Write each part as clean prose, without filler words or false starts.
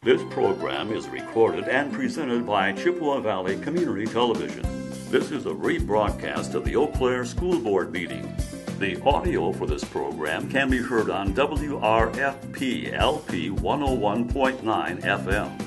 This program is recorded and presented by Chippewa Valley Community Television. This is a rebroadcast of the Eau Claire School Board meeting. The audio for this program can be heard on WRFP LP 101.9 FM.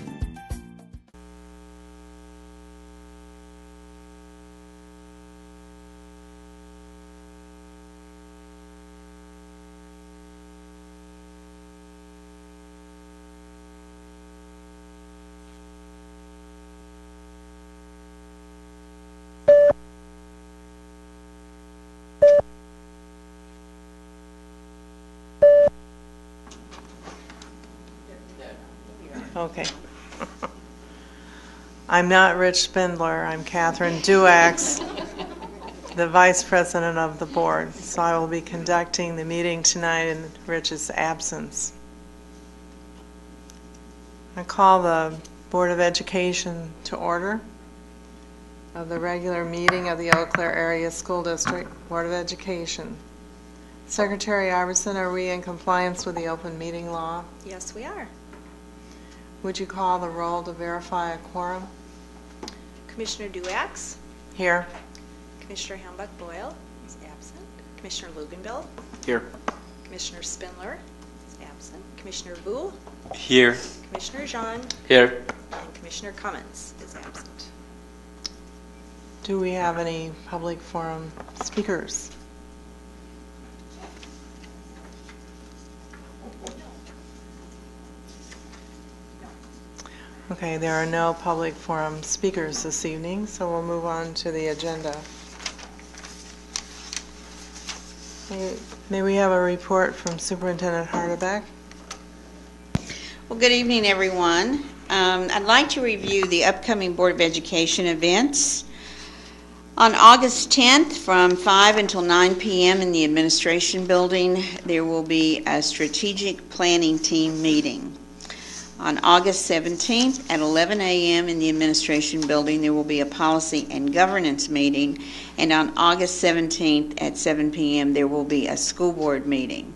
Okay. I'm not Rich Spindler. I'm Catherine Duax, the Vice President of the Board. So I will be conducting the meeting tonight in Rich's absence. I call the Board of Education to order of the regular meeting of the Eau Claire Area School District Board of Education. Secretary Iverson, are we in compliance with the open meeting law? Yes, we are. Would you call the roll to verify a quorum? Commissioner Duax? Here. Commissioner Hambach-Boyle is absent. Commissioner Luganville? Here. Commissioner Spindler is absent. Commissioner Vu? Here. Commissioner Jean? Here. And Commissioner Cummins is absent. Do we have any public forum speakers? Okay, there are no public forum speakers this evening, so we'll move on to the agenda. May we have a report from Superintendent Hardebeck? Well, good evening, everyone. I'd like to review the upcoming Board of Education events. On August 10th, from 5 until 9 p.m. in the Administration Building, there will be a Strategic Planning Team meeting. On August 17th at 11 a.m. in the Administration Building, there will be a Policy and Governance meeting. And on August 17th at 7 p.m., there will be a School Board meeting.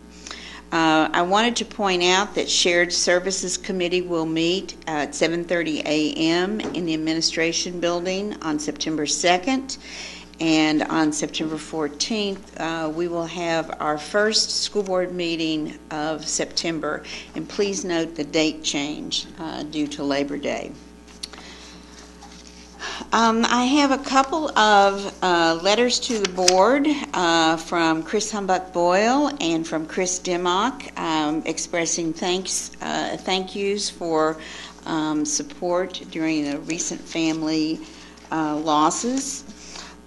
I wanted to point out that Shared Services Committee will meet at 7:30 a.m. in the Administration Building on September 2nd. And on September 14th, we will have our first school board meeting of September. And please note the date change due to Labor Day. I have a couple of letters to the board from Chris Hambach-Boyle and from Chris Dimmock expressing thank yous for support during the recent family losses.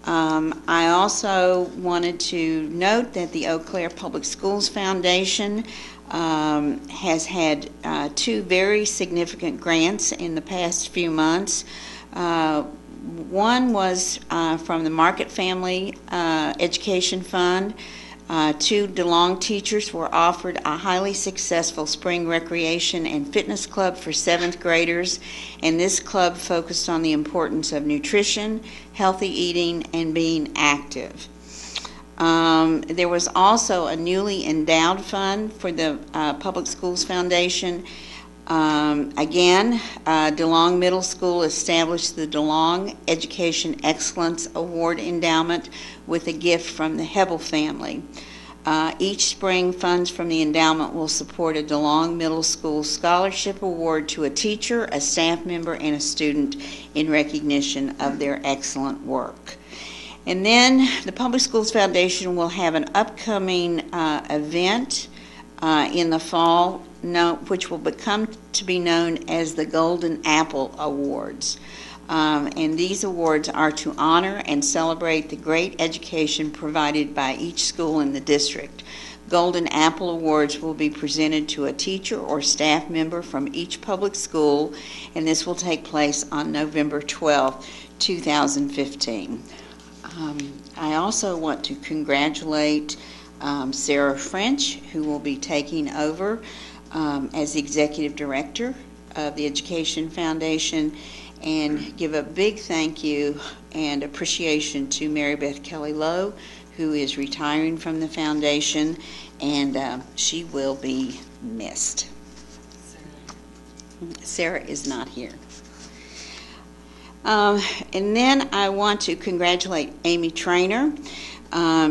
I also wanted to note that the Eau Claire Public Schools Foundation has had two very significant grants in the past few months. One was from the Market Family Education Fund. Two DeLong teachers were offered a highly successful spring recreation and fitness club for 7th graders, and this club focused on the importance of nutrition, healthy eating, and being active. There was also a newly endowed fund for the Public Schools Foundation. Again, DeLong Middle School established the DeLong Education Excellence Award Endowment with a gift from the Hebel family. Each spring, funds from the endowment will support a DeLong Middle School scholarship award to a teacher, a staff member, and a student in recognition of their excellent work. And then the Public Schools Foundation will have an upcoming event in the fall, which will become to be known as the Golden Apple Awards. And these awards are to honor and celebrate the great education provided by each school in the district. Golden Apple Awards will be presented to a teacher or staff member from each public school, and this will take place on November 12, 2015. I also want to congratulate Sarah French, who will be taking over as the Executive Director of the Education Foundation, and give a big thank you and appreciation to Mary Beth Kelly Lowe, who is retiring from the foundation, and she will be missed. Sarah is not here. And then I want to congratulate Amy Trainer.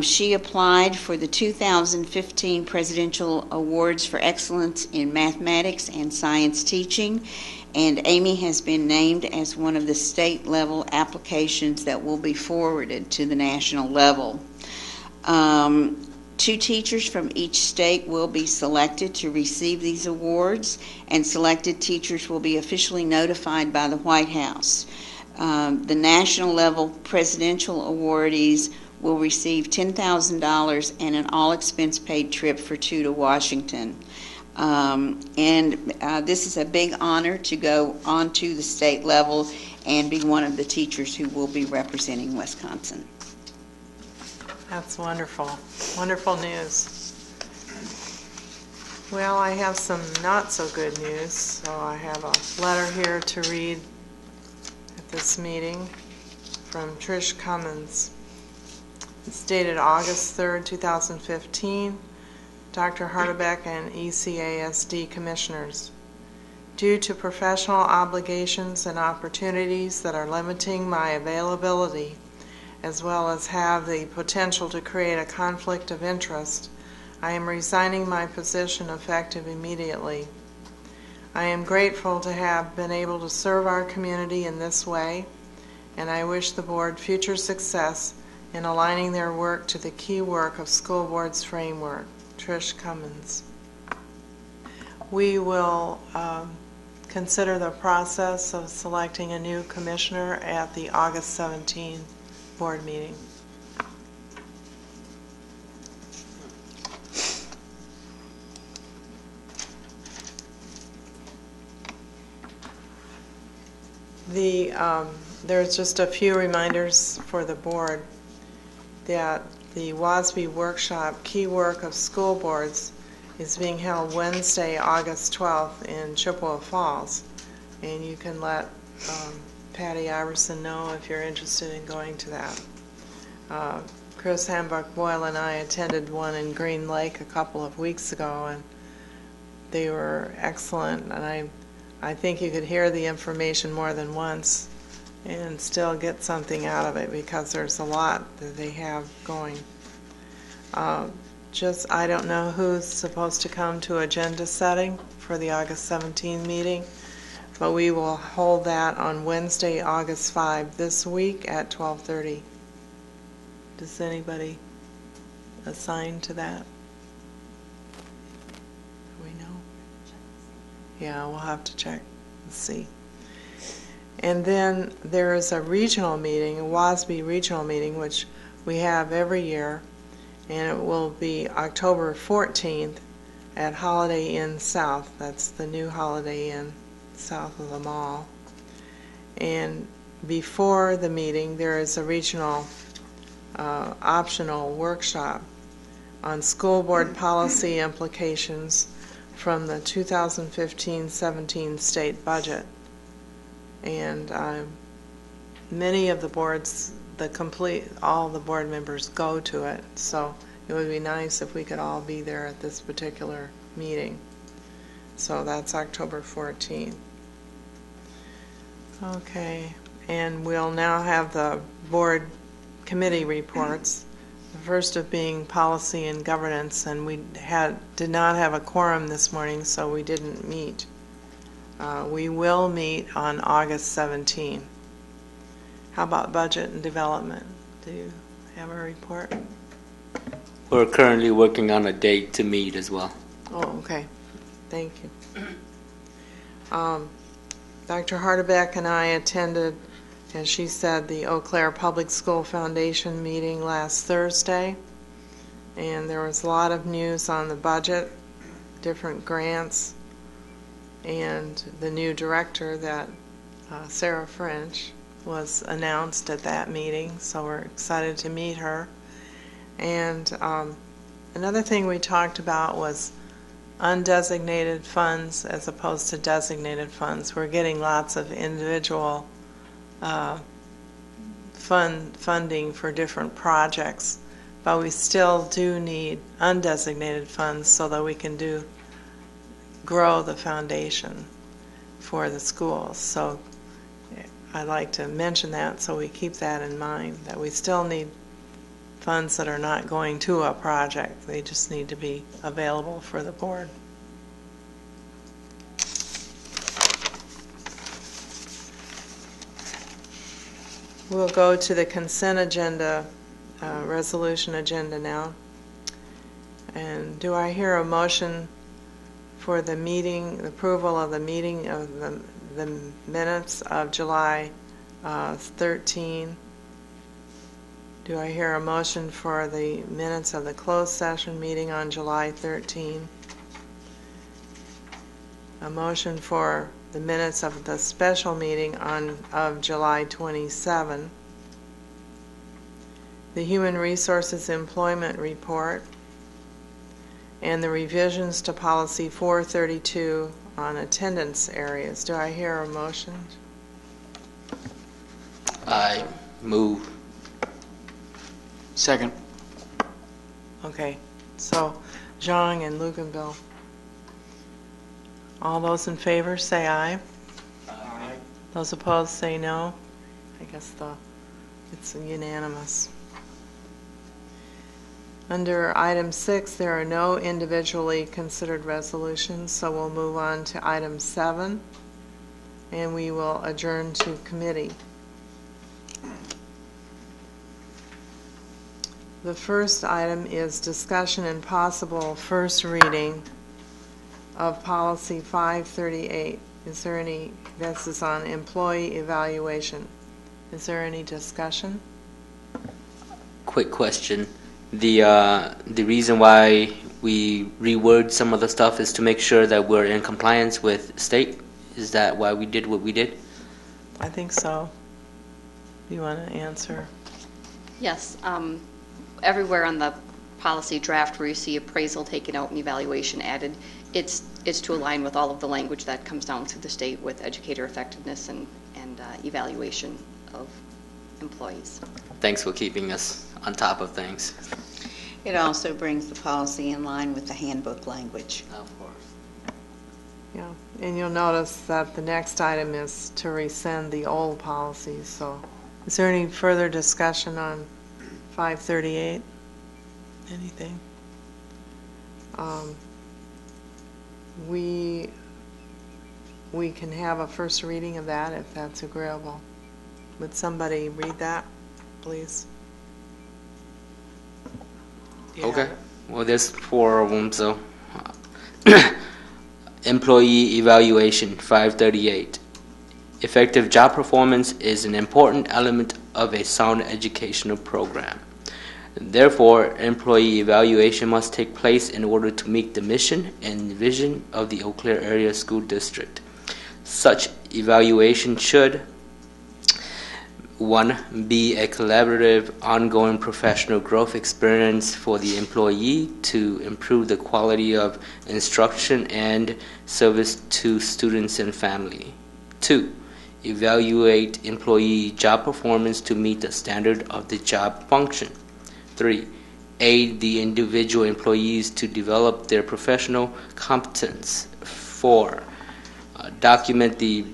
She applied for the 2015 Presidential Awards for Excellence in Mathematics and Science Teaching, and Amy has been named as one of the state-level applications that will be forwarded to the national level. 2 teachers from each state will be selected to receive these awards, and selected teachers will be officially notified by the White House. The national level presidential awardees will receive $10,000 and an all-expense paid trip for 2 to Washington. This is a big honor to go on to the state level and be one of the teachers who will be representing Wisconsin. That's wonderful. Wonderful news. Well, I have some not so good news. So I have a letter here to read at this meeting from Trish Cummins. It's dated August 3rd, 2015. Dr. Hardebeck and ECASD Commissioners. Due to professional obligations and opportunities that are limiting my availability, as well as have the potential to create a conflict of interest, I am resigning my position effective immediately. I am grateful to have been able to serve our community in this way, and I wish the board future success in aligning their work to the key work of School Board's framework. Trish Cummins. We will consider the process of selecting a new commissioner at the August 17 board meeting. There's just a few reminders for the board that the WASB workshop, Key Work of School Boards, is being held Wednesday, August 12th in Chippewa Falls. And you can let Patty Iverson know if you're interested in going to that. Chris Hambuck-Boyle and I attended one in Green Lake a couple of weeks ago, and they were excellent. And I think you could hear the information more than once and still get something out of it, because there's a lot that they have going. I don't know who's supposed to come to agenda setting for the August 17 meeting, but we will hold that on Wednesday, August 5 this week at 12:30. Does anybody assign to that? Do we know? Yeah, we'll have to check and see. And then there is a regional meeting, a WASB regional meeting, which we have every year, and it will be October 14th at Holiday Inn South. That's the new Holiday Inn south of the mall. And before the meeting, there is a regional optional workshop on school board policy implications from the 2015-17 state budget. And many of the boards, all the board members go to it, so it would be nice if we could all be there at this particular meeting. So that's October 14th. Okay, and we'll now have the board committee reports. The first of being policy and governance, and we did not have a quorum this morning, so we didn't meet. We will meet on August 17. How about budget and development? Do you have a report? We're currently working on a date to meet as well. Oh, okay. Thank you. Dr. Hardebeck and I attended, as she said, the Eau Claire Public School Foundation meeting last Thursday, and there was a lot of news on the budget, different grants, and the new director, that Sarah French, was announced at that meeting, so we're excited to meet her. And another thing we talked about was undesignated funds as opposed to designated funds. We're getting lots of individual funding for different projects, but we still do need undesignated funds so that we can grow the foundation. for the schools. So I'd like to mention that so we keep that in mind, that we still need funds that are not going to a project. They just need to be available for the board. We'll go to the consent agenda, resolution agenda now. And do I hear a motion for the meeting, the approval of the meeting of the minutes of July 13? Do I hear a motion for the minutes of the closed session meeting on July 13? A motion for the minutes of the special meeting of July 27. The Human Resources Employment Report, and the revisions to Policy 432 on attendance areas. Do I hear a motion? I move. Second. Okay, so Zhang and Luganville. All those in favor say aye. Aye. Those opposed say no. I guess it's unanimous. Under item 6, there are no individually considered resolutions, so we'll move on to item 7, and we will adjourn to committee. The first item is discussion and possible first reading of policy 538. Is there any, this is on employee evaluation. Is there any discussion? Quick question. The reason why we reword some of the stuff is to make sure that we're in compliance with state. Is that why we did what we did? I think so. Do you want to answer? Yes. Everywhere on the policy draft where you see appraisal taken out and evaluation added, it's to align with all of the language that comes down through the state with educator effectiveness and evaluation of employees. Thanks for keeping us on top of things. It also brings the policy in line with the handbook language. Of course. Yeah, and you'll notice that the next item is to rescind the old policies. So is there any further discussion on 538? Anything? We can have a first reading of that if that's agreeable. Would somebody read that, please? Okay. Well, there's 4 of them, so. Employee evaluation 538. Effective job performance is an important element of a sound educational program. Therefore, employee evaluation must take place in order to meet the mission and vision of the Eau Claire Area School District. Such evaluation should 1. Be a collaborative, ongoing professional growth experience for the employee to improve the quality of instruction and service to students and family. 2. Evaluate employee job performance to meet the standard of the job function. 3. Aid the individual employees to develop their professional competence. 4. Document the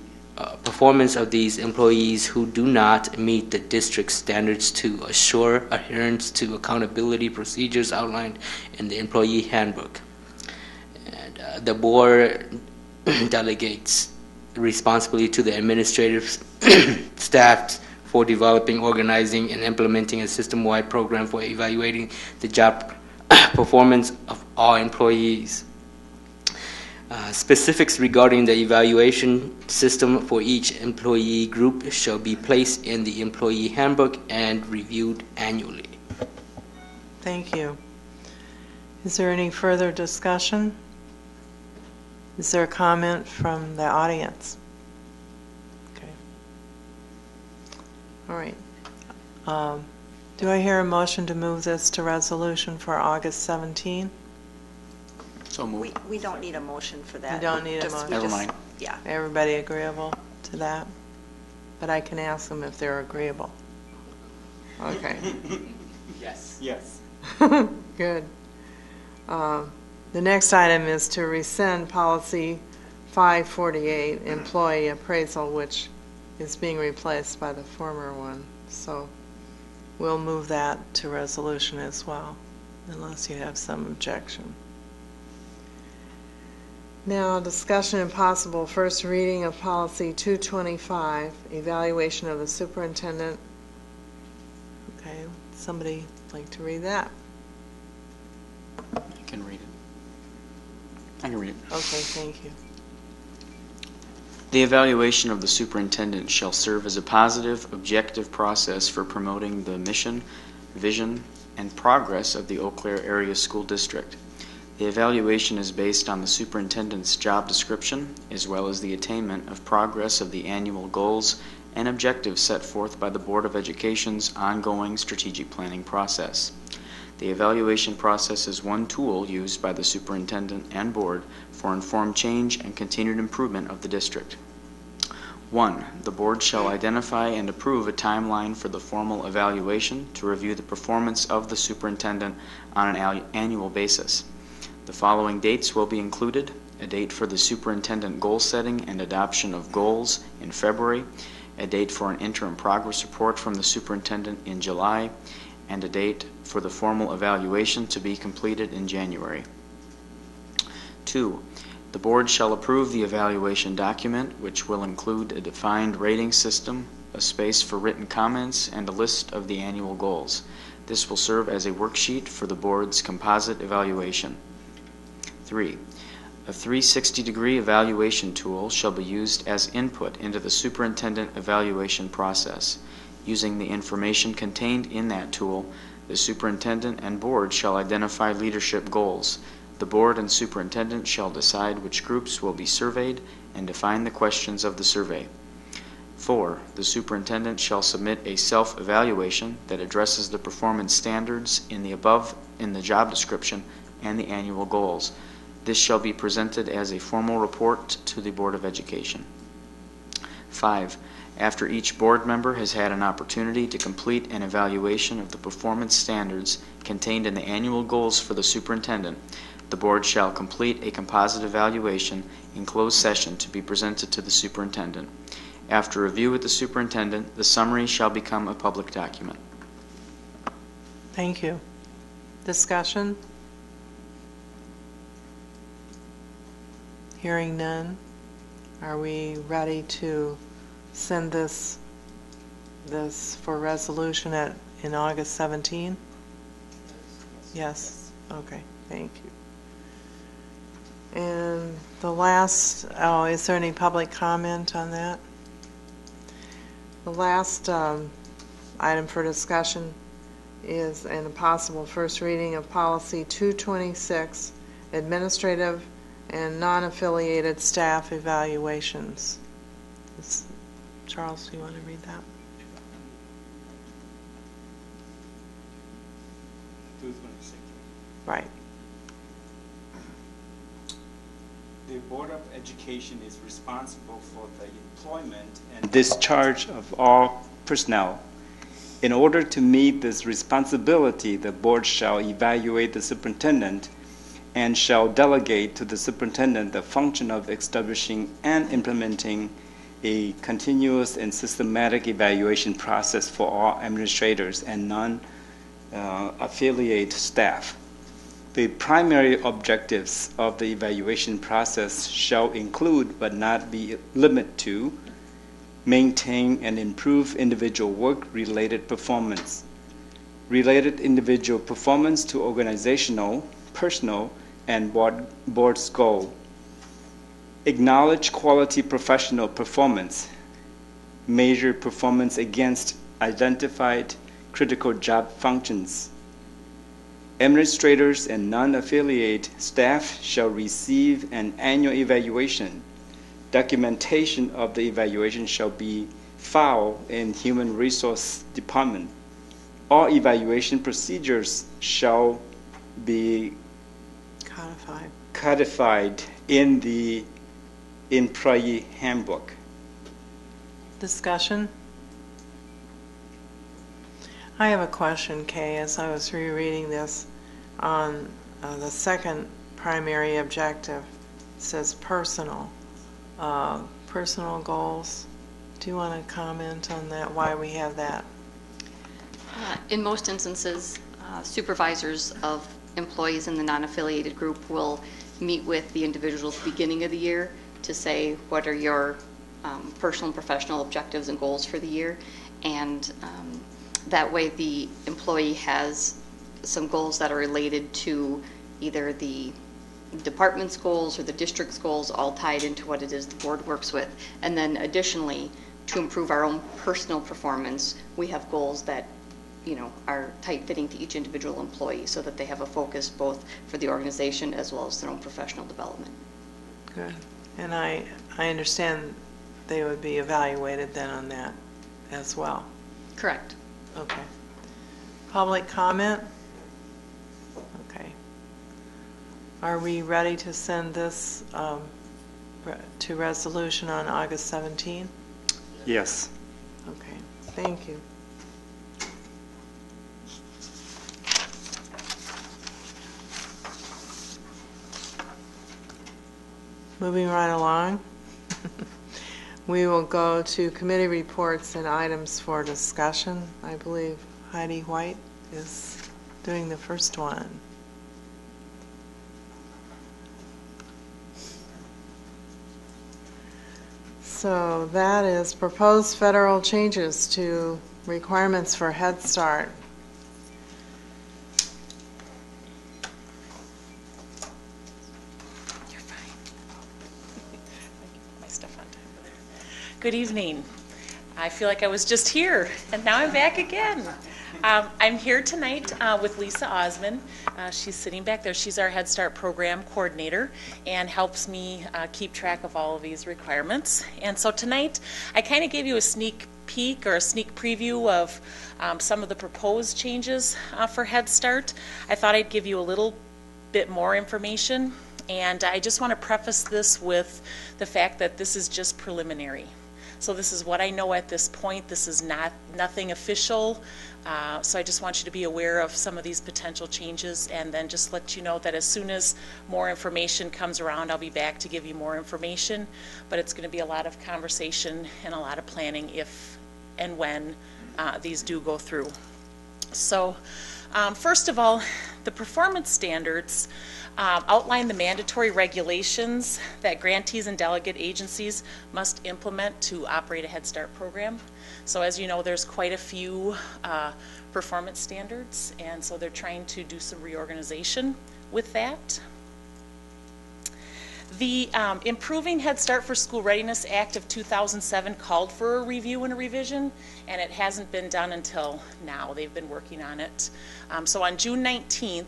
performance of these employees who do not meet the district standards to assure adherence to accountability procedures outlined in the employee handbook. And the board delegates responsibility to the administrative staff for developing, organizing, and implementing a system-wide program for evaluating the job performance of all employees. Specifics regarding the evaluation system for each employee group shall be placed in the employee handbook and reviewed annually. Thank you. Is there any further discussion? Is there a comment from the audience? Okay. All right. Do I hear a motion to move this to resolution for August 17? So moved. We don't need a motion for that. You don't need a Just- motion. we Never just- mind. Yeah. Everybody agreeable to that? But I can ask them if they're agreeable. Okay. Yes. Yes. Good. The next item is to rescind policy 548 employee appraisal, which is being replaced by the former one. So we'll move that to resolution as well, unless you have some objection. Now, discussion and possible first reading of policy 225, evaluation of the superintendent. Okay, somebody like to read that? I can read it. I can read it. Okay, thank you. The evaluation of the superintendent shall serve as a positive, objective process for promoting the mission, vision, and progress of the Eau Claire Area School District. The evaluation is based on the superintendent's job description, as well as the attainment of progress of the annual goals and objectives set forth by the Board of Education's ongoing strategic planning process. The evaluation process is one tool used by the superintendent and board for informed change and continued improvement of the district. 1. The board shall identify and approve a timeline for the formal evaluation to review the performance of the superintendent on an annual basis. The following dates will be included: a date for the superintendent goal setting and adoption of goals in February, a date for an interim progress report from the superintendent in July, and a date for the formal evaluation to be completed in January. 2. The board shall approve the evaluation document, which will include a defined rating system, a space for written comments, and a list of the annual goals. This will serve as a worksheet for the board's composite evaluation. 3. A 360-degree evaluation tool shall be used as input into the superintendent evaluation process. Using the information contained in that tool, the superintendent and board shall identify leadership goals. The board and superintendent shall decide which groups will be surveyed and define the questions of the survey. 4. The superintendent shall submit a self-evaluation that addresses the performance standards in the job description and the annual goals. This shall be presented as a formal report to the Board of Education. 5. After each board member has had an opportunity to complete an evaluation of the performance standards contained in the annual goals for the superintendent, the board shall complete a composite evaluation in closed session to be presented to the superintendent. After review with the superintendent, the summary shall become a public document. Thank you. Discussion? Hearing none. Are we ready to send this for resolution in August 17? Yes. Okay. Thank you. And the last, is there any public comment on that? The last item for discussion is a possible first reading of policy 226, administrative and non-affiliated staff evaluations. Charles, do you want to read that? 226. Right. The Board of Education is responsible for the employment and discharge of all personnel. In order to meet this responsibility, the board shall evaluate the superintendent and shall delegate to the superintendent the function of establishing and implementing a continuous and systematic evaluation process for all administrators and non-affiliate staff. The primary objectives of the evaluation process shall include, but not be limited to, maintain and improve individual work-related performance, related individual performance to organizational, personal, and board's goal, acknowledge quality professional performance, measure performance against identified critical job functions. Administrators and non-affiliate staff shall receive an annual evaluation. Documentation of the evaluation shall be filed in Human Resource Department. All evaluation procedures shall be codified in the employee handbook. Discussion? I have a question, Kay, as I was rereading this on the second primary objective. It says personal. personal goals. Do you want to comment on that, why we have that? In most instances, supervisors of employees in the non-affiliated group will meet with the individuals at the beginning of the year to say what are your personal and professional objectives and goals for the year, and that way the employee has some goals that are related to either the department's goals or the district's goals, all tied into what it is the board works with. And then additionally, to improve our own personal performance, we have goals that are tight-fitting to each individual employee so that they have a focus both for the organization as well as their own professional development. Good. And I understand they would be evaluated then on that as well. Correct. Okay. Public comment? Okay. Are we ready to send this to resolution on August 17? Yes. Okay. Thank you. Moving right along, we will go to committee reports and items for discussion. I believe Heidi White is doing the first one. So that is proposed federal changes to requirements for Head Start. Good evening. I feel like I was just here, and now I'm back again. I'm here tonight with Lisa Osman. She's sitting back there. She's our Head Start program coordinator and helps me keep track of all of these requirements. And so tonight, I kind of gave you a sneak peek or a sneak preview of some of the proposed changes for Head Start. I thought I'd give you a little bit more information, and I just want to preface this with the fact that this is just preliminary. So this is what I know at this point. This is nothing official. So I just want you to be aware of some of these potential changes, and then just let you know that as soon as more information comes around, I'll be back to give you more information. But it's going to be a lot of conversation and a lot of planning if and when these do go through. So first of all, the performance standards outline the mandatory regulations that grantees and delegate agencies must implement to operate a Head Start program. So as you know, there's quite a few performance standards, and so they're trying to do some reorganization with that. The Improving Head Start for School Readiness Act of 2007 called for a review and a revision, and it hasn't been done until now. They've been working on it. So on June 19th,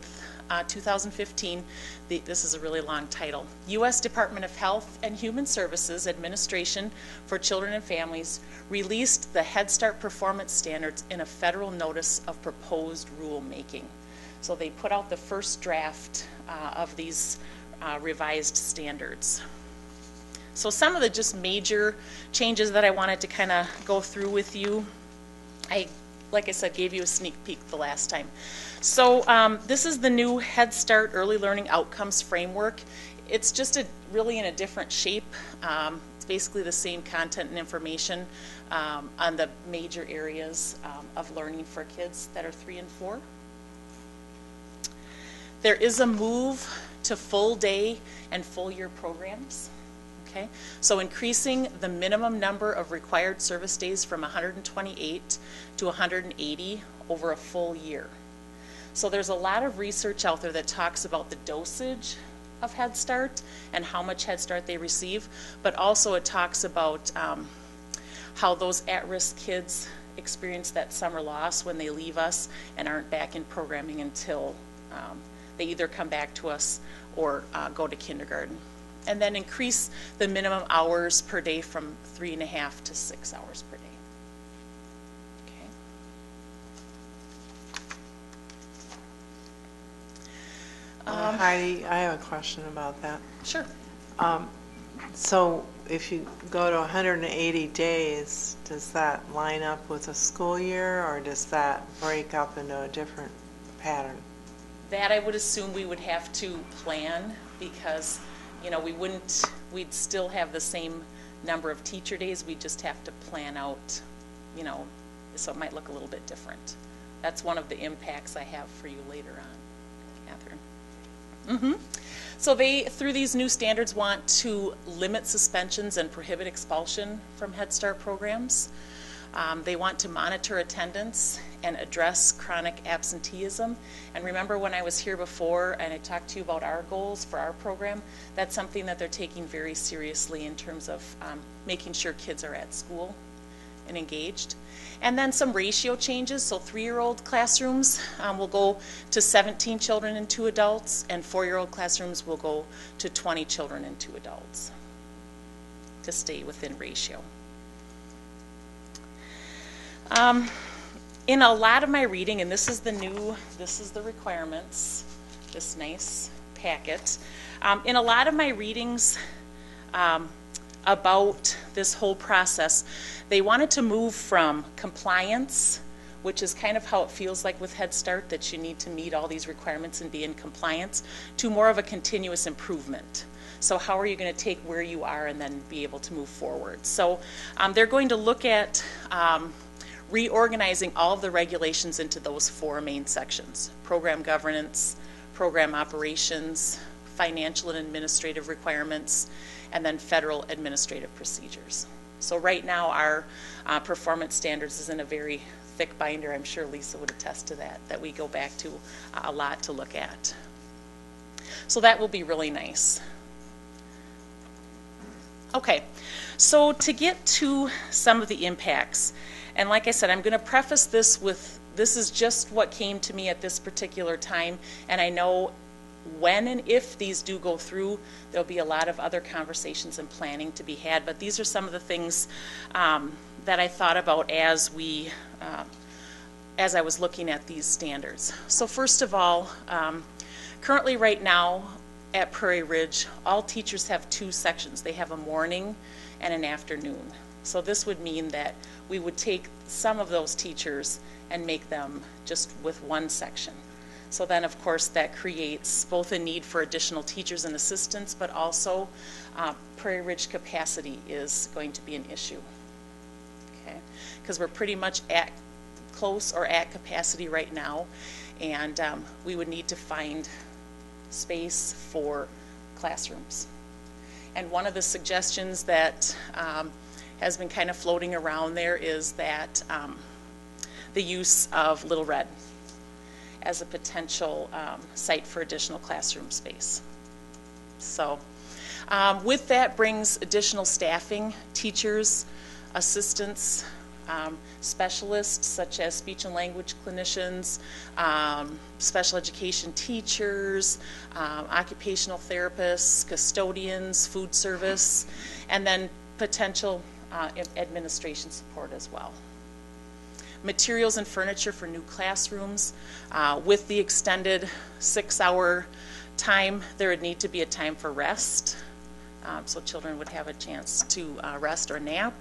2015, this is a really long title, U.S. Department of Health and Human Services Administration for Children and Families released the Head Start performance standards in a federal notice of proposed rulemaking. So they put out the first draft of these revised standards. So some of the just major changes that I wanted to kind of go through with you, like I said, gave you a sneak peek the last time. So this is the new Head Start Early Learning Outcomes Framework. It's just really in a different shape. It's basically the same content and information on the major areas of learning for kids that are 3 and 4. There is a move to full day and full year programs. Okay, so increasing the minimum number of required service days from 128 to 180 over a full year. So there's a lot of research out there that talks about the dosage of Head Start and how much Head Start they receive, but also it talks about how those at-risk kids experience that summer loss when they leave us and aren't back in programming until they either come back to us or go to kindergarten. And then increase the minimum hours per day from 3.5 to 6 hours per day. Heidi, I have a question about that. Sure. So if you go to 180 days, does that line up with a school year, or does that break up into a different pattern? That I would assume we would have to plan, because we wouldn't we'd still have the same number of teacher days. We just have to plan out, you know, so it might look a little bit different. That's one of the impacts I have for you later on, Catherine. So they, through these new standards, want to limit suspensions and prohibit expulsion from Head Start programs. They want to monitor attendance and address chronic absenteeism. And remember when I was here before and I talked to you about our goals for our program, that's something that they're taking very seriously in terms of making sure kids are at school and engaged. And then some ratio changes. So 3-year-old classrooms will go to 17 children and 2 adults, and 4-year-old classrooms will go to 20 children and 2 adults to stay within ratio. In a lot of my reading, and this is the requirements, this nice packet. In a lot of my readings about this whole process, they wanted to move from compliance, which is kind of how it feels like with Head Start, that you need to meet all these requirements and be in compliance, to more of a continuous improvement. So how are you going to take where you are and then be able to move forward? So they're going to look at reorganizing all of the regulations into those 4 main sections: program governance, program operations, financial and administrative requirements, and then federal administrative procedures. So right now our performance standards is in a very thick binder. I'm sure Lisa would attest to that we go back to a lot to look at. So that will be really nice. Okay, so to get to some of the impacts, and like I said, I'm going to preface this with, this is just what came to me at this particular time, and I know when and if these do go through, there'll be a lot of other conversations and planning to be had, but these are some of the things that I thought about as I was looking at these standards. So first of all, currently right now at Prairie Ridge, all teachers have 2 sections. They have a morning and an afternoon. So this would mean that we would take some of those teachers and make them just with 1 section. So then, of course, that creates both a need for additional teachers and assistants, but also Prairie Ridge capacity is going to be an issue. Okay, because we're pretty much at close or at capacity right now, and we would need to find space for classrooms. And one of the suggestions that has been kind of floating around there is that the use of Little Red as a potential site for additional classroom space. So with that brings additional staffing, teachers, assistants, specialists such as speech and language clinicians, special education teachers, occupational therapists, custodians, food service, and then potential administration support as well. Materials and furniture for new classrooms. With the extended 6-hour time, there would need to be a time for rest, so children would have a chance to rest or nap.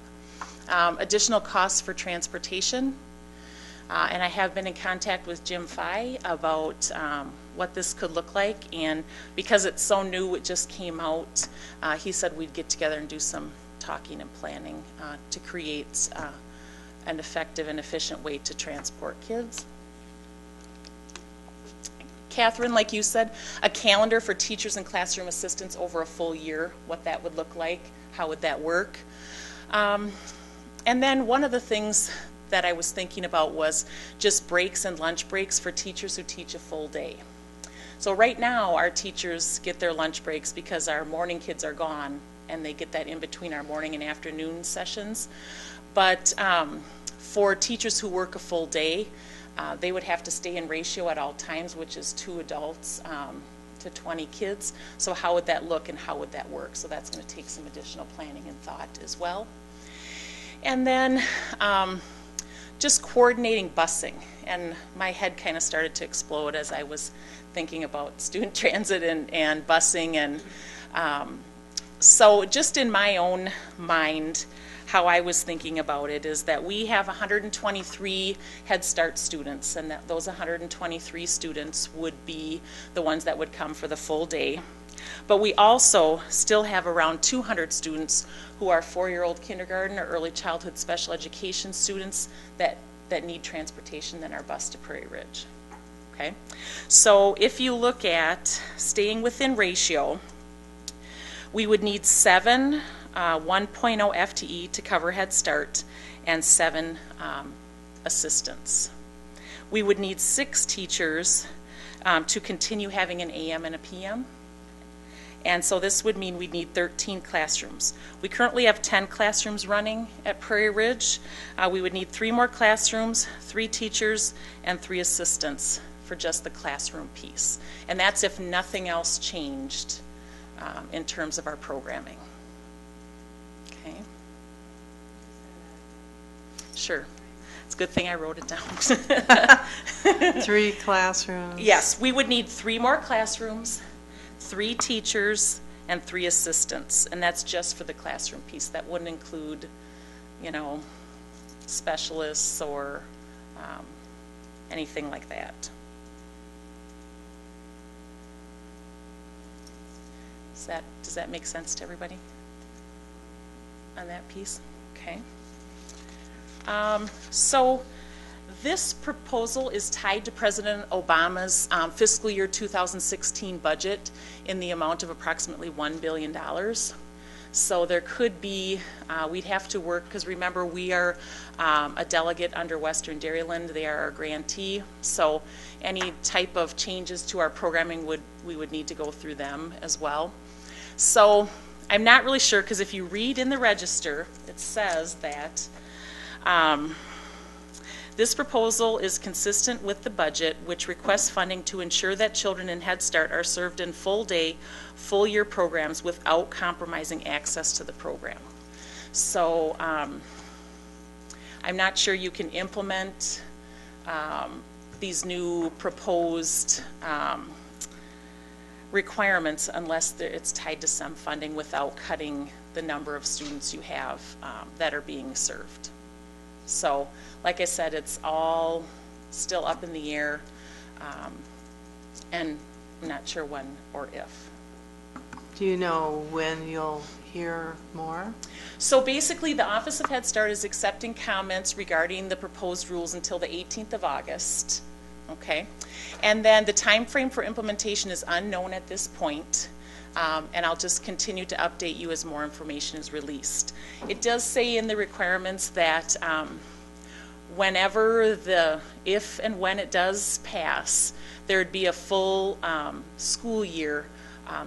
Additional costs for transportation. And I have been in contact with Jim Fye about what this could look like, and because it's so new, it just came out, he said we'd get together and do some talking and planning to create an effective and efficient way to transport kids. Catherine, like you said, a calendar for teachers and classroom assistants over a full year, what that would look like, how would that work. And then one of the things that I was thinking about was just breaks and lunch breaks for teachers who teach a full day. So right now our teachers get their lunch breaks because our morning kids are gone, and they get that in between our morning and afternoon sessions. But for teachers who work a full day, they would have to stay in ratio at all times, which is 2 adults to 20 kids. So how would that look and how would that work? So that's going to take some additional planning and thought as well. And then just coordinating busing. And my head kind of started to explode as I was thinking about student transit and busing. And so just in my own mind, how I was thinking about it is that we have 123 Head Start students, and that those 123 students would be the ones that would come for the full day. But we also still have around 200 students who are 4-year-old kindergarten or early childhood special education students that need transportation than our bus to Prairie Ridge. Okay? So if you look at staying within ratio, we would need 7 1.0 FTE to cover Head Start and 7 assistants. We would need 6 teachers to continue having an AM and a PM. And so this would mean we'd need 13 classrooms. We currently have 10 classrooms running at Prairie Ridge. We would need 3 more classrooms, 3 teachers, and 3 assistants for just the classroom piece. And that's if nothing else changed in terms of our programming. Okay. Sure. It's a good thing I wrote it down. 3 classrooms. Yes, we would need 3 more classrooms, 3 teachers, and 3 assistants, and that's just for the classroom piece. That wouldn't include, you know, specialists or anything like that. Does that make sense to everybody on that piece? Okay. So this proposal is tied to President Obama's fiscal year 2016 budget in the amount of approximately $1 billion. So there could be, we'd have to work, because remember we are a delegate under Western Dairyland, they are our grantee, so any type of changes to our programming we would need to go through them as well. So I'm not really sure, because if you read in the register, it says that this proposal is consistent with the budget, which requests funding to ensure that children in Head Start are served in full-day, full-year programs without compromising access to the program. So I'm not sure you can implement these new proposed requirements unless it's tied to some funding without cutting the number of students you have that are being served. So, like I said, it's all still up in the air, and I'm not sure when or if. Do you know when you'll hear more? So basically, the Office of Head Start is accepting comments regarding the proposed rules until the 18th of August. Okay, and then the time frame for implementation is unknown at this point, and I'll just continue to update you as more information is released. It does say in the requirements that whenever if and when it does pass, there would be a full school year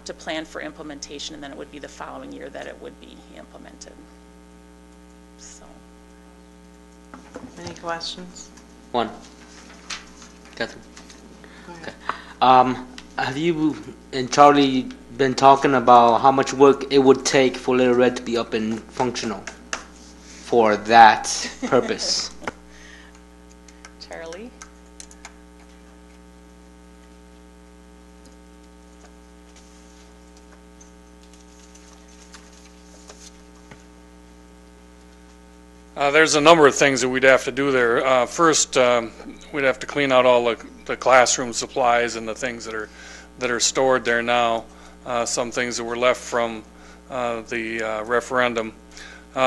to plan for implementation, and then it would be the following year that it would be implemented. So, any questions? One. Catherine. Go ahead. Okay. Have you and Charlie been talking about how much work it would take for Little Red to be up and functional for that purpose? Charlie? There's a number of things that we'd have to do there. First, we'd have to clean out all the classroom supplies and the things that are stored there now. Some things that were left from the referendum.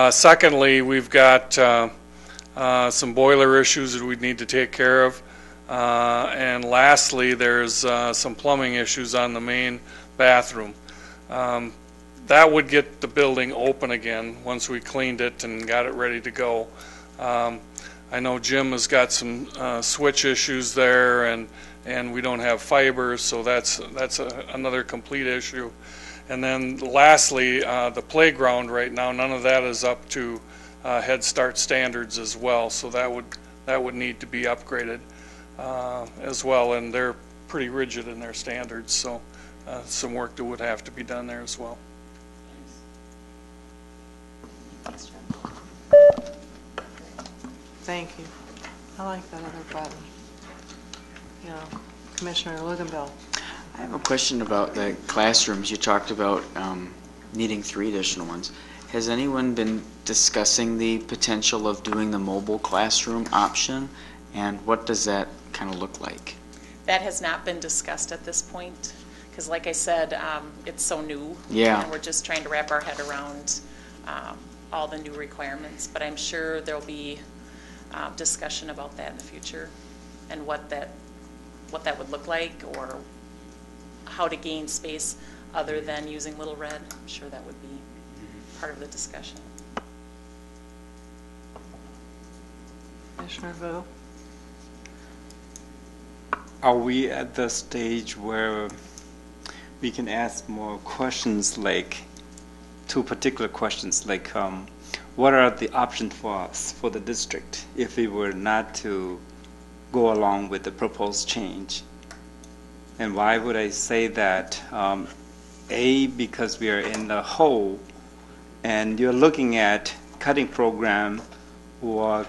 Secondly, we've got some boiler issues that we'd need to take care of. And lastly, there's some plumbing issues on the main bathroom. That would get the building open again once we cleaned it and got it ready to go. I know Jim has got some switch issues there, and we don't have fiber, so that's another complete issue. And then lastly, the playground right now, none of that is up to Head Start standards as well, so that would need to be upgraded as well, and they're pretty rigid in their standards, so some work that would have to be done there as well. Thank you. I like that other button. You know, Commissioner Luganville. I have a question about the classrooms. You talked about needing 3 additional ones. Has anyone been discussing the potential of doing the mobile classroom option, and what does that kind of look like? That has not been discussed at this point, because like I said, it's so new. Yeah. And we're just trying to wrap our head around all the new requirements. But I'm sure there'll be discussion about that in the future and what that would look like, or how to gain space other than using Little Red. I'm sure that would be part of the discussion. Commissioner Vu? Are we at the stage where we can ask more questions, like two particular questions, like what are the options for us, for the district, if we were not to go along with the proposed change? And why would I say that? A, because we are in the hole, and you're looking at cutting program or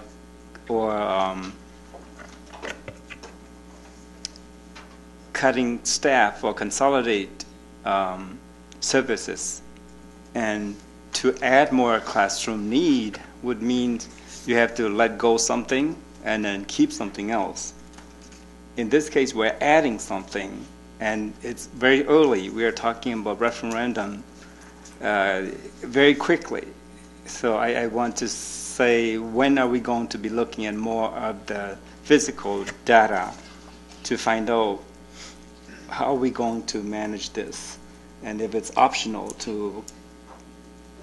cutting staff or consolidate services. And to add more classroom need would mean you have to let go something and then keep something else. In this case, we're adding something, and it's very early. We are talking about referendum very quickly. So I want to say, when are we going to be looking at more of the physical data to find out how are we going to manage this? And if it's optional to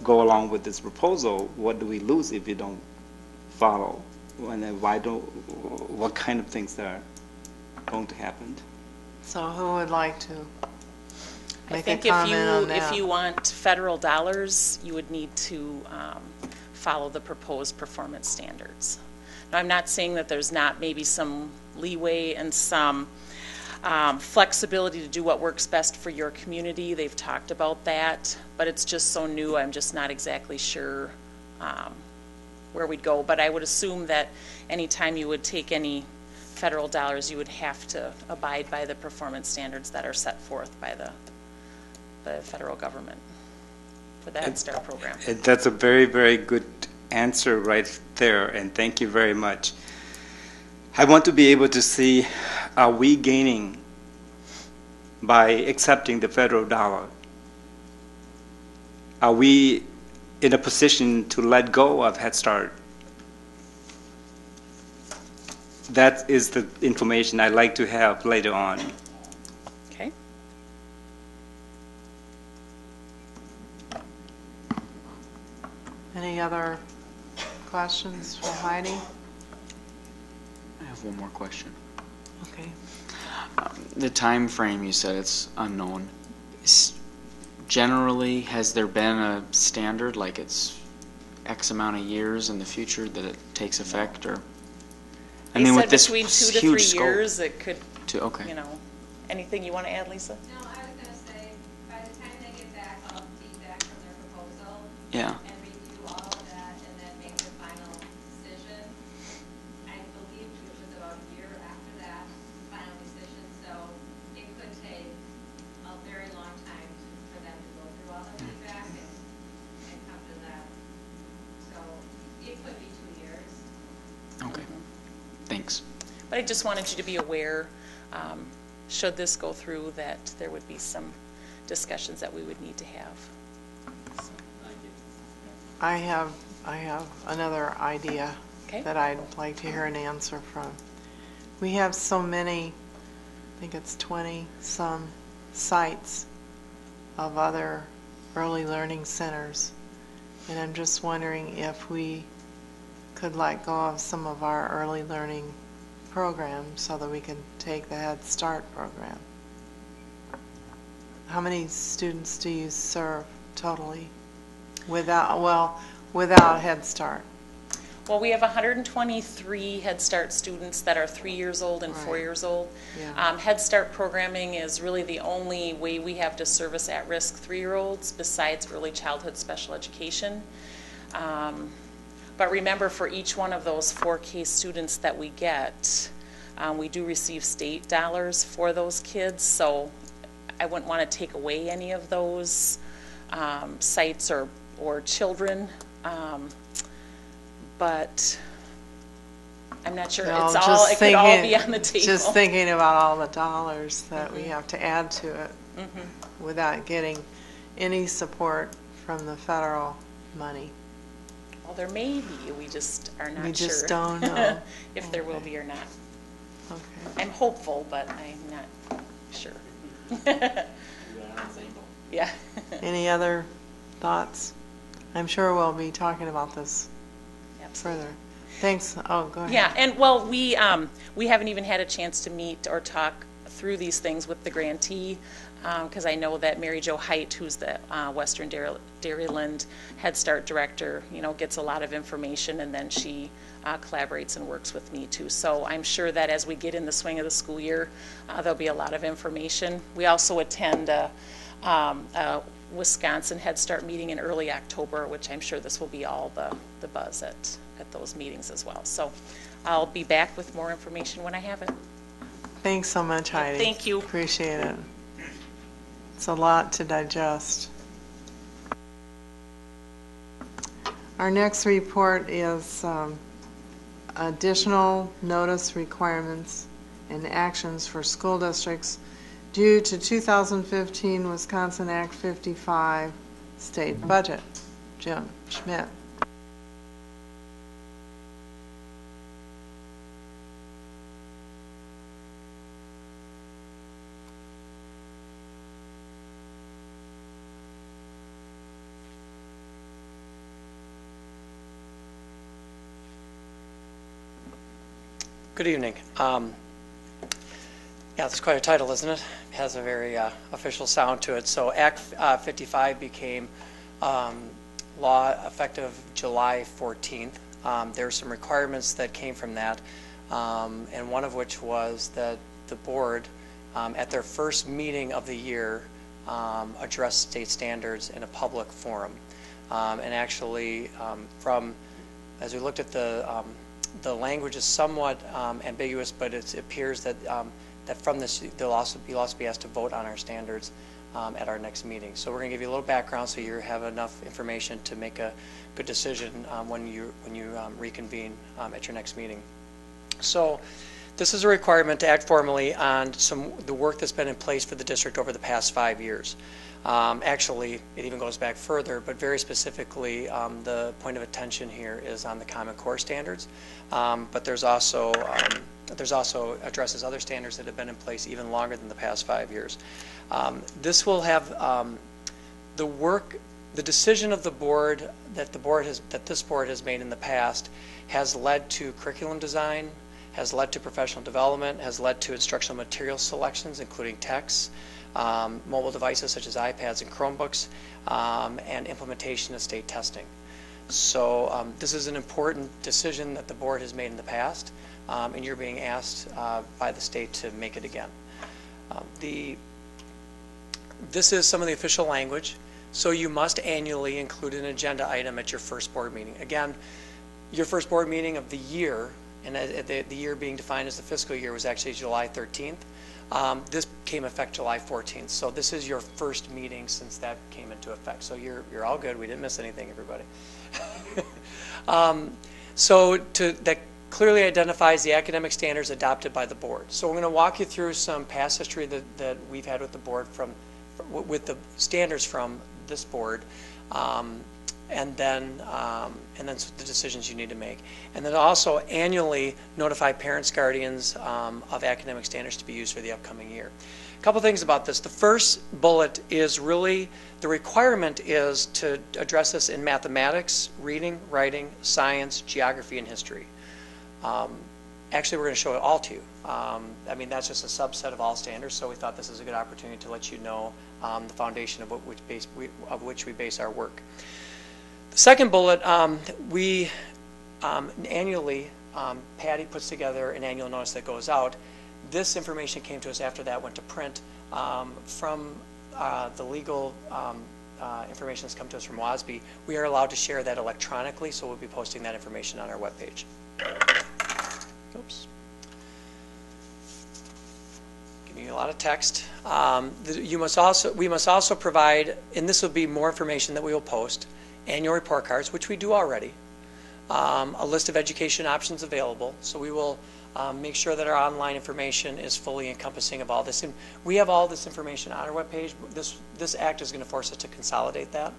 go along with this proposal, what do we lose if you don't follow? And then what kind of things are going to happen? So who would like to I make think a comment on that? if you want federal dollars, you would need to follow the proposed performance standards. Now, I'm not saying that there's not maybe some leeway and some flexibility to do what works best for your community. They've talked about that, but it's just so new, I'm just not exactly sure where we'd go. But I would assume that anytime you would take any federal dollars, you would have to abide by the performance standards that are set forth by the federal government for the Head Start program. That's a very, very good answer right there, and thank you very much. I want to be able to see, are we gaining by accepting the federal dollar? Are we in a position to let go of Head Start? That is the information I'd like to have later on. Okay. Any other questions for Heidi? I have one more question. Okay. The time frame, you said it's unknown. Generally, has there been a standard, like it's X amount of years in the future that it takes effect, or? They said between 2 to 3 years, it could, okay. you know. Anything you want to add, Lisa? No, I was going to say, by the time they get back all the feedback from their proposal, Yeah. and review all of that, and then make the final decision, I believe it was about a year after that final decision, so it could take a very long time for them to go through all the feedback and come to that. So it could be 2 years. Okay. Thanks. But I just wanted you to be aware, should this go through, that there would be some discussions that we would need to have. So. I have another idea Okay. that I'd like to hear an answer from. We have so many, I think it's 20-some sites of other early learning centers, and I'm just wondering if we could let go of some of our early learning programs so that we can take the Head Start program. How many students do you serve totally without Head Start? Well, we have 123 Head Start students that are 3 years old and 4 years old. Yeah. Head Start programming is really the only way we have to service at-risk 3-year-olds besides early childhood special education. But remember, for each one of those 4K students that we get, we do receive state dollars for those kids, so I wouldn't want to take away any of those sites or children. But I'm not sure. No, It could all be on the table. Just thinking about all the dollars that we have to add to it. without getting any support from the federal money. Well, there may be, we just are not sure. We just don't know. If there will be or not. Okay. I'm hopeful, but I'm not sure. Yeah. Any other thoughts? I'm sure we'll be talking about this further. Thanks. Oh, go ahead. Yeah, and well, we haven't even had a chance to meet or talk through these things with the grantee, because I know that Mary Jo Height, who's the Western Dairyland Head Start director, gets a lot of information, and then she collaborates and works with me too. So I'm sure that as we get in the swing of the school year, there'll be a lot of information. We also attend a Wisconsin Head Start meeting in early October, which I'm sure this will be all the buzz at those meetings as well. So I'll be back with more information when I have it. Thanks so much, Heidi. Thank you. Appreciate it. It's a lot to digest. Our next report is additional notice requirements and actions for school districts due to 2015 Wisconsin Act 55 state budget. Jim Schmidt. Good evening. Yeah, it's quite a title, isn't it? It has a very official sound to it. So Act 55 became law effective July 14th. There are some requirements that came from that, and one of which was that the board, at their first meeting of the year, address state standards in a public forum. And actually, as we looked at the language is somewhat ambiguous, but it appears that that from this you'll also be asked to vote on our standards at our next meeting. So we're going to give you a little background so you have enough information to make a good decision when you reconvene at your next meeting. So this is a requirement to act formally on the work that's been in place for the district over the past 5 years. Actually, it even goes back further, but very specifically, the point of attention here is on the Common Core standards. But there's also addresses other standards that have been in place even longer than the past 5 years. This will have the decision of the board that this board has made in the past has led to curriculum design, has led to professional development, has led to instructional material selections, including texts, mobile devices such as iPads and Chromebooks, and implementation of state testing. So this is an important decision that the board has made in the past, and you're being asked by the state to make it again. This is some of the official language, so you must annually include an agenda item at your first board meeting. Again, your first board meeting of the year, and the year being defined as the fiscal year, was actually July 13th. This came effect July 14th, so this is your first meeting since that came into effect. So you're all good. We didn't miss anything, everybody. That clearly identifies the academic standards adopted by the board. So we're going to walk you through some past history that we've had with the board with the standards from this board, and then the decisions you need to make. And then also annually notify parents, guardians of academic standards to be used for the upcoming year. A couple things about this. The first bullet is really, the requirement is to address this in mathematics, reading, writing, science, geography, and history. Actually, we're going to show it all to you. I mean, that's just a subset of all standards, so we thought this is a good opportunity to let you know the foundation of which we base our work. The second bullet, we annually, Patty puts together an annual notice that goes out. This information came to us after that went to print from the legal information that's come to us from WASB. We are allowed to share that electronically, so we'll be posting that information on our webpage. Oops. Giving you a lot of text. We must also provide, and this will be more information that we will post, annual report cards, which we do already, a list of education options available. So we will make sure that our online information is fully encompassing of all this. And we have all this information on our webpage. This act is going to force us to consolidate that.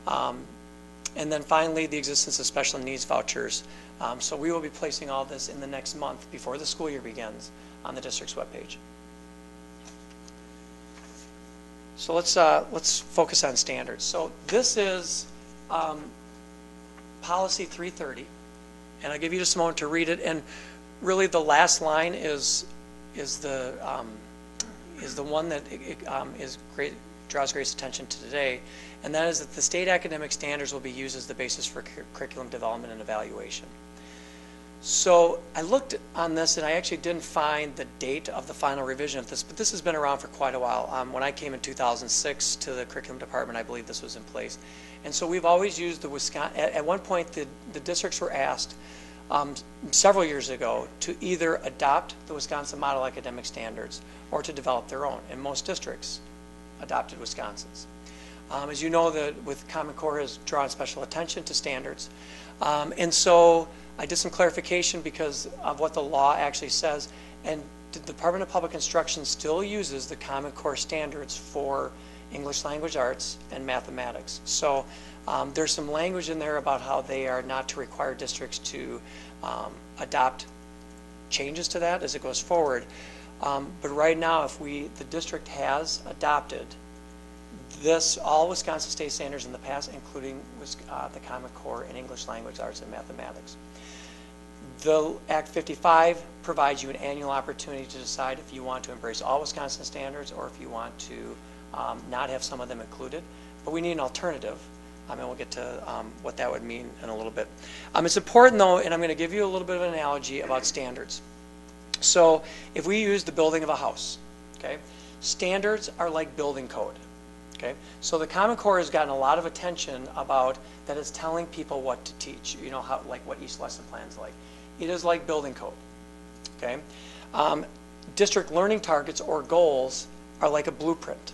And then finally, the existence of special needs vouchers. So we will be placing all this in the next month before the school year begins on the district's webpage. So let's focus on standards. So this is policy 330, and I'll give you just a moment to read it. And really, the last line is the one that draws great attention to today, and that is that the state academic standards will be used as the basis for curriculum development and evaluation. So I looked on this, and I actually didn't find the date of the final revision of this, but this has been around for quite a while. When I came in 2006 to the curriculum department, I believe this was in place. And so we've always used the Wisconsin. At one point, the districts were asked several years ago to either adopt the Wisconsin Model Academic Standards or to develop their own, and most districts adopted Wisconsin's. As you know, with Common Core has drawn special attention to standards, and so I did some clarification because of what the law actually says, and the Department of Public Instruction still uses the Common Core standards for English language arts and mathematics. So there's some language in there about how they are not to require districts to adopt changes to that as it goes forward. But right now, if the district has adopted all Wisconsin state standards in the past, including the Common Core in English language arts and mathematics. The Act 55 provides you an annual opportunity to decide if you want to embrace all Wisconsin standards or if you want to not have some of them included. But we need an alternative, and we'll get to what that would mean in a little bit. It's important, though, and I'm going to give you a little bit of an analogy about standards. So if we use the building of a house, okay, standards are like building code. Okay, so the Common Core has gotten a lot of attention about that it's telling people what to teach. You know, how, like what each lesson plan is like. It is like building code. Okay, district learning targets or goals are like a blueprint,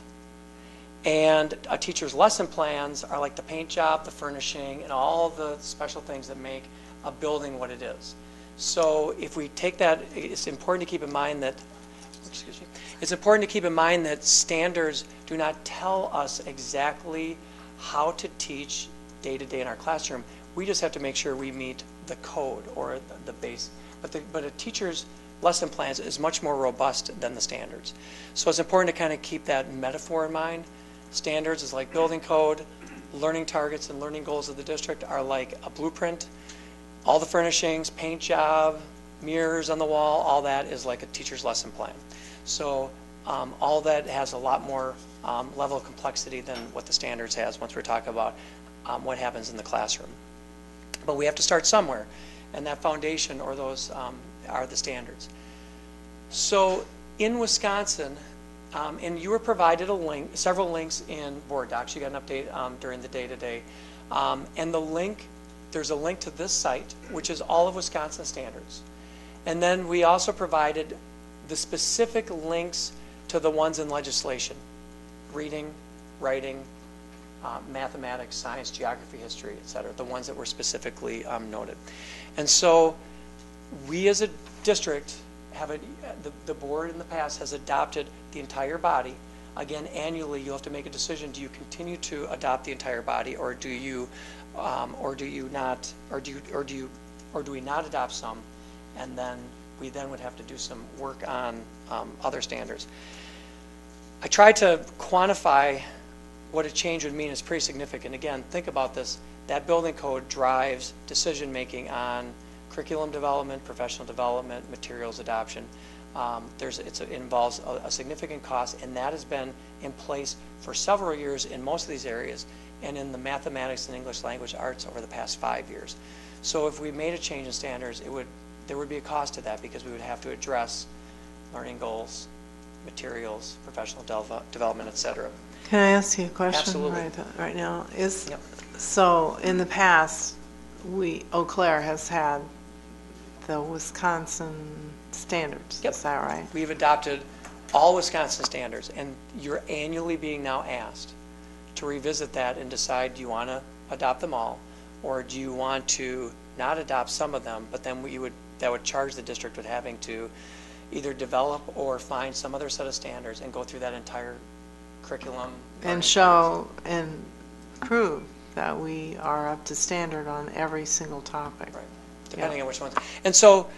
and a teacher's lesson plans are like the paint job, the furnishing, and all the special things that make a building what it is. So if we take that, it's important to keep in mind that. Excuse me. It's important to keep in mind that standards do not tell us exactly how to teach day to day in our classroom. We just have to make sure we meet the code or the base. But a teacher's lesson plans is much more robust than the standards. So it's important to kind of keep that metaphor in mind. Standards is like building code. Learning targets and learning goals of the district are like a blueprint. All the furnishings, paint job, mirrors on the wall, all that is like a teacher's lesson plan. So all that has a lot more level of complexity than what the standards has once we're talking about what happens in the classroom. But we have to start somewhere, and that foundation or those are the standards. So in Wisconsin, and you were provided a link, several links in board docs. You got an update during the day today. And the link, there's a link to this site, which is all of Wisconsin standards. And then we also provided the specific links to the ones in legislation: reading, writing, mathematics, science, geography, history, etc., the ones that were specifically noted. And so we as a district have the board in the past has adopted the entire body. Again, annually you'll have to make a decision: do you continue to adopt the entire body, or do you not, or do we not adopt some, and then we then would have to do some work on other standards. I tried to quantify what a change would mean. It's pretty significant. Again, think about this. That building code drives decision making on curriculum development, professional development, materials adoption. It involves a significant cost, and that has been in place for several years in most of these areas, and in the mathematics and English language arts over the past 5 years. So if we made a change in standards, there would be a cost to that, because we would have to address learning goals, materials, professional development, etc. Can I ask you a question? Absolutely. Right now? Yep. So in the past, Eau Claire has had the Wisconsin standards. Yep. Is that right? We've adopted all Wisconsin standards, and you're annually being now asked to revisit that and decide, do you want to adopt them all, or do you want to not adopt some of them, but then that would charge the district with having to either develop or find some other set of standards and go through that entire curriculum. And show and prove that we are up to standard on every single topic. Right, depending on which ones. And so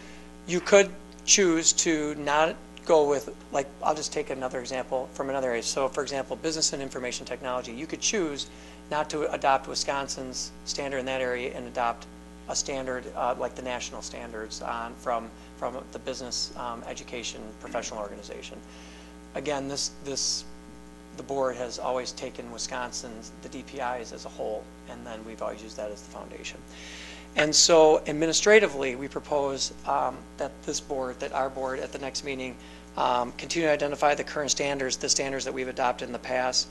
you could choose to not go with, like, I'll just take another example from another area. So, for example, business and information technology. You could choose not to adopt Wisconsin's standard in that area and adopt a standard like the national standards from the business education professional organization. Again, the board has always taken Wisconsin's, the DPIs as a whole, and then we've always used that as the foundation. And so administratively, we propose that our board at the next meeting continue to identify the current standards, the standards that we've adopted in the past,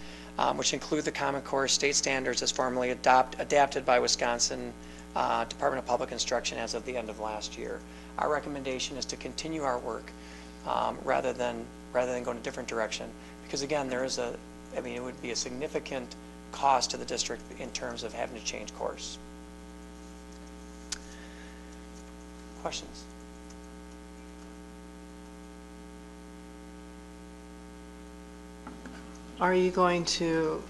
which include the Common Core state standards as formally adapted by Wisconsin Department of Public Instruction as of the end of last year. Our recommendation is to continue our work rather than go in a different direction, because again, it would be a significant cost to the district in terms of having to change course. Questions? Are you going to,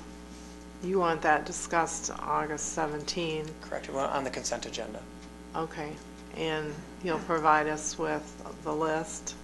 you want that discussed August 17? Correct. We're on the consent agenda. Okay. And you'll provide us with the list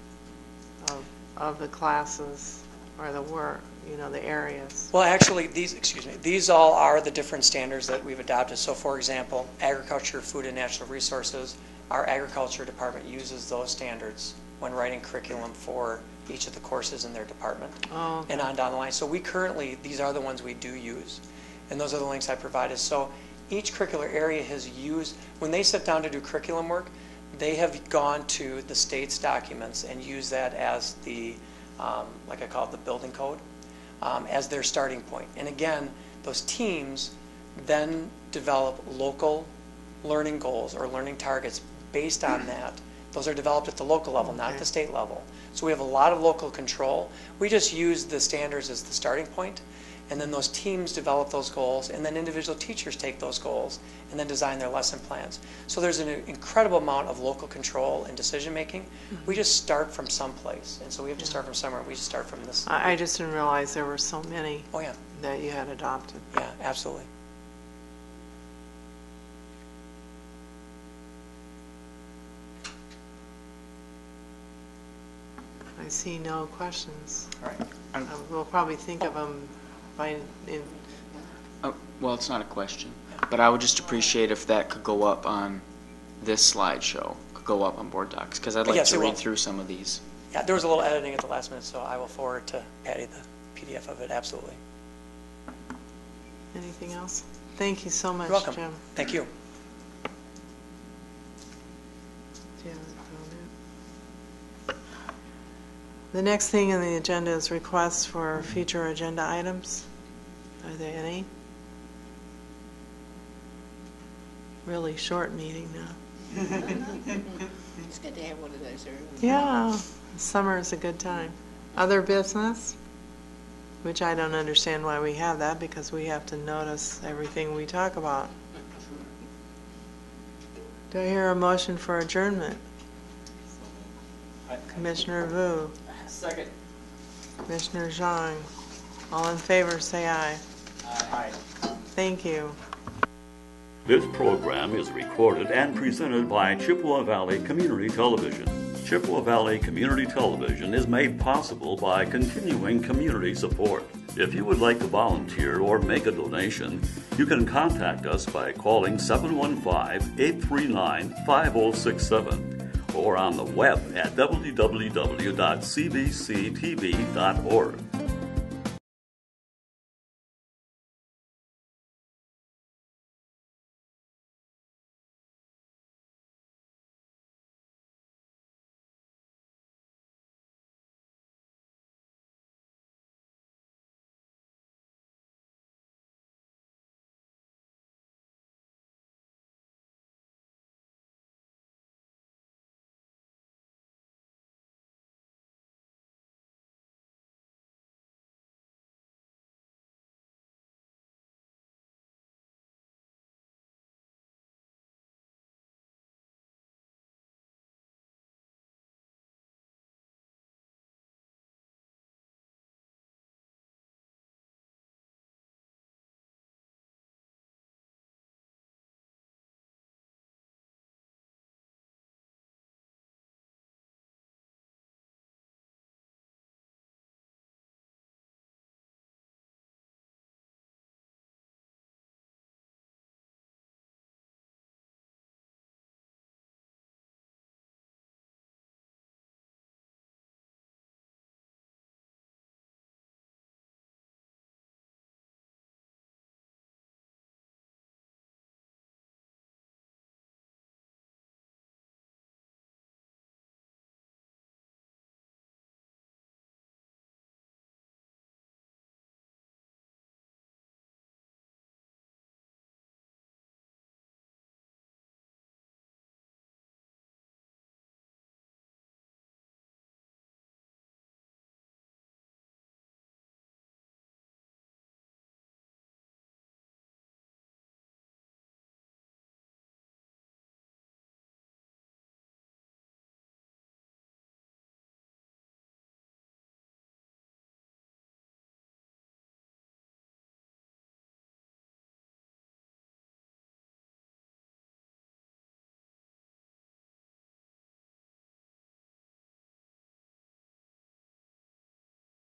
of the classes or the work, the areas? Well, actually, these all are the different standards that we've adopted. So, for example, agriculture, food, and natural resources, our agriculture department uses those standards when writing curriculum for each of the courses in their department. Oh, okay. And on down the line. So we currently, these are the ones we do use, and those are the links I provided. So each curricular area has used, when they sit down to do curriculum work, they have gone to the state's documents and used that as the, like I call it, the building code, as their starting point. And again, those teams then develop local learning goals or learning targets based on that. Those are developed at the local level, not at the state level. So we have a lot of local control. We just use the standards as the starting point, and then those teams develop those goals, and then individual teachers take those goals and then design their lesson plans. So there's an incredible amount of local control and decision making. We just start from someplace, and so we have to start from somewhere. We just start from this. I just didn't realize there were so many yeah. that you had adopted. Yeah, absolutely. I see no questions. All right. We'll probably think of them well, it's not a question, but I would just appreciate if that could go up on this slideshow, could go up on Board Docs, because I'd like to read through some of these. Yeah, there was a little editing at the last minute, so I will forward to Patty the PDF of it, absolutely. Anything else? Thank you so much, You're welcome. Jim. Thank you. Do you have a comment? The next thing on the agenda is requests for future agenda items. Are there any? Really short meeting now. It's good to have one of those early. Yeah, summer is a good time. Other business, which I don't understand why we have that, because we have to notice everything we talk about. Do I hear a motion for adjournment? Commissioner Vu. Second. Commissioner Zhang. All in favor, say aye. Aye. Thank you. This program is recorded and presented by Chippewa Valley Community Television. Chippewa Valley Community Television is made possible by continuing community support. If you would like to volunteer or make a donation, you can contact us by calling 715-839-5067 or on the web at www.cbctv.org.